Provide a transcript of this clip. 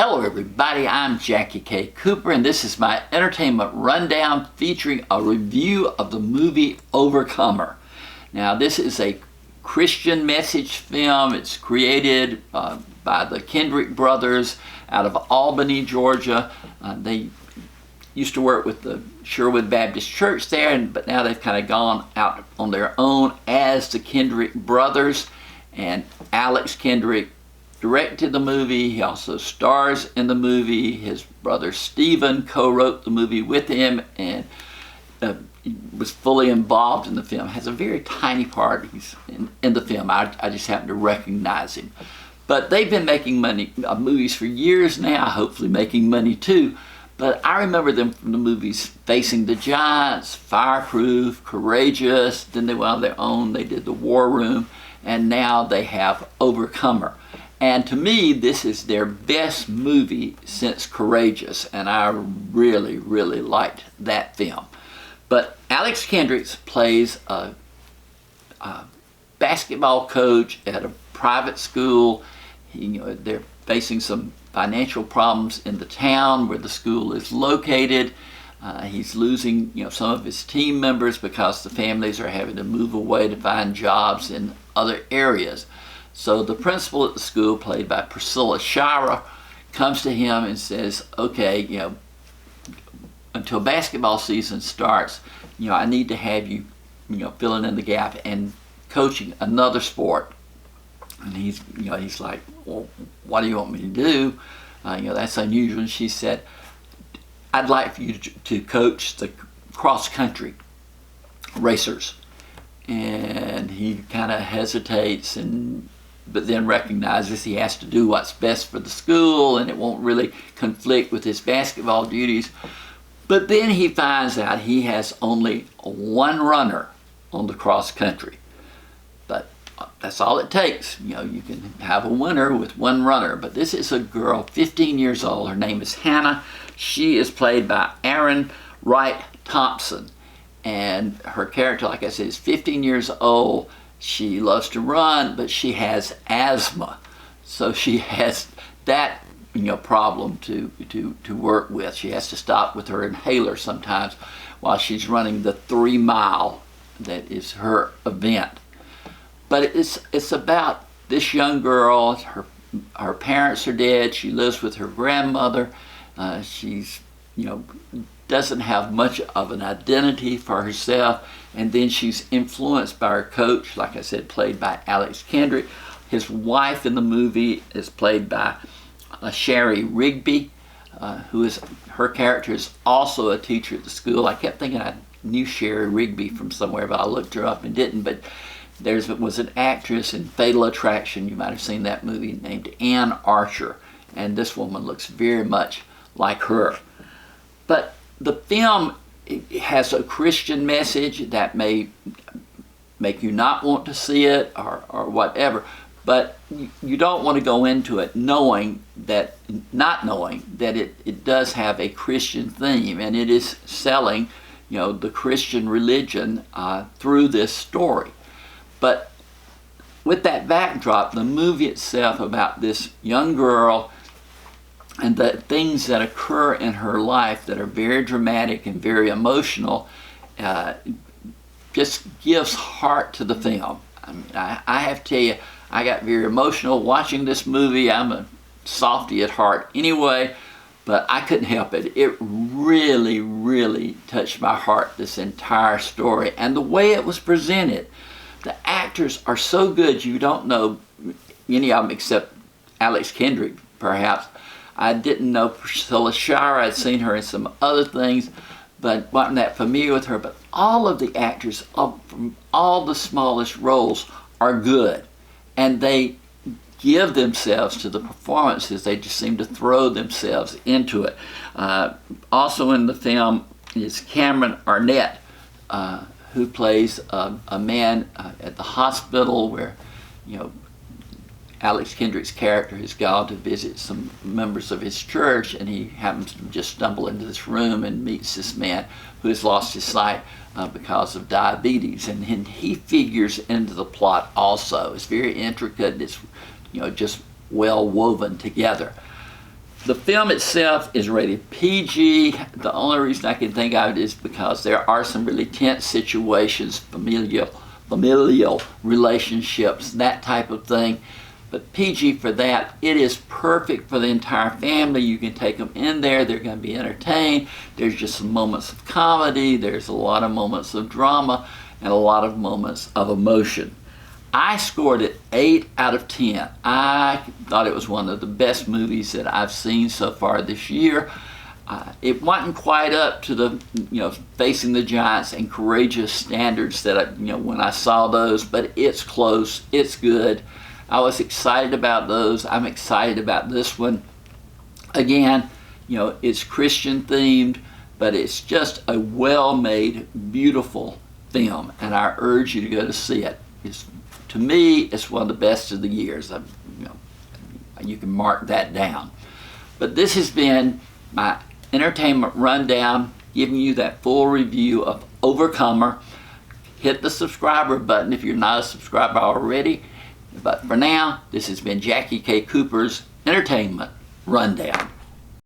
Hello everybody, I'm JackieKCooper and this is my entertainment rundown featuring a review of the movie Overcomer. Now this is a Christian message film. It's created by the Kendrick brothers out of Albany, Georgia. They used to work with the Sherwood Baptist Church there, but now they've kind of gone out on their own as the Kendrick brothers. And Alex Kendrick directed the movie. He also stars in the movie. His brother Stephen co-wrote the movie with him and was fully involved in the film. Has a very tiny part. He's in the film. I just happen to recognize him. But they've been making movies for years now, hopefully making money too. But I remember them from the movies Facing the Giants, Fireproof, Courageous. Then they went on their own. They did The War Room. And now they have Overcomer. And to me, this is their best movie since Courageous, and I really, really liked that film. But Alex Kendrick plays a basketball coach at a private school. They're facing some financial problems in the town where the school is located. He's losing, some of his team members because the families are having to move away to find jobs in other areas. So the principal at the school, played by Shari, comes to him and says, okay, until basketball season starts, I need to have you, filling in the gap and coaching another sport. And he's like, well, what do you want me to do? That's unusual. And she said, I'd like for you to coach the cross-country racers. And he kind of hesitates, but then recognizes he has to do what's best for the school and it won't really conflict with his basketball duties. But then he finds out he has only one runner on the cross-country. But that's all it takes. You can have a winner with one runner. But this is a girl, 15 years old. Her name is Hannah. She is played by Aryn Wright-Thompson. And her character, like I said, is 15 years old. She loves to run, but she has asthma. So she has that problem to work with. She has to stop with her inhaler sometimes while she's running the 3 mile that is her event. But it's about this young girl. Her parents are dead. She lives with her grandmother. She's doesn't have much of an identity for herself, and then she's influenced by her coach, like I said, played by Alex Kendrick. His wife in the movie is played by Shari, Rigby, her character is also a teacher at the school. I kept thinking I knew Shari Rigby from somewhere, but I looked her up and didn't. But there was an actress in Fatal Attraction, you might have seen that movie, named Ann Archer, and this woman looks very much like her. But the film has a Christian message that may make you not want to see it or whatever, but you don't want to go into it not knowing that it does have a Christian theme, and it is selling the Christian religion through this story. But with that backdrop, the movie itself about this young girl and the things that occur in her life that are very dramatic and very emotional just gives heart to the film. I have to tell you, I got very emotional watching this movie. I'm a softy at heart anyway, but I couldn't help it. It really, really touched my heart, this entire story. And the way it was presented, the actors are so good you don't know any of them except Alex Kendrick, perhaps. I didn't know Shari. I'd seen her in some other things, but wasn't that familiar with her. But all of the actors from all the smallest roles are good, and they give themselves to the performances. They just seem to throw themselves into it. Also in the film is Cameron Arnett, who plays a man at the hospital where, Alex Kendrick's character has gone to visit some members of his church, and he happens to just stumble into this room and meets this man who has lost his sight because of diabetes, and he figures into the plot also. It's very intricate. It's just well woven together. The film itself is rated PG. The only reason I can think of it is because there are some really tense situations, familial relationships, that type of thing. But PG for that. It is perfect for the entire family. You can take them in there. They're going to be entertained. There's just some moments of comedy. There's a lot of moments of drama and a lot of moments of emotion. I scored it 8 out of 10. I thought it was one of the best movies that I've seen so far this year. It wasn't quite up to the, Facing the Giants and Courageous standards that when I saw those, but it's close. It's good. I was excited about those. I'm excited about this one. Again, it's Christian themed, but it's just a well-made, beautiful film, and I urge you to go to see it. To me, it's one of the best of the years. You can mark that down. But this has been my entertainment rundown, giving you that full review of Overcomer. Hit the subscriber button if you're not a subscriber already. But for now, this has been JackieKCooper's Entertainment Rundown.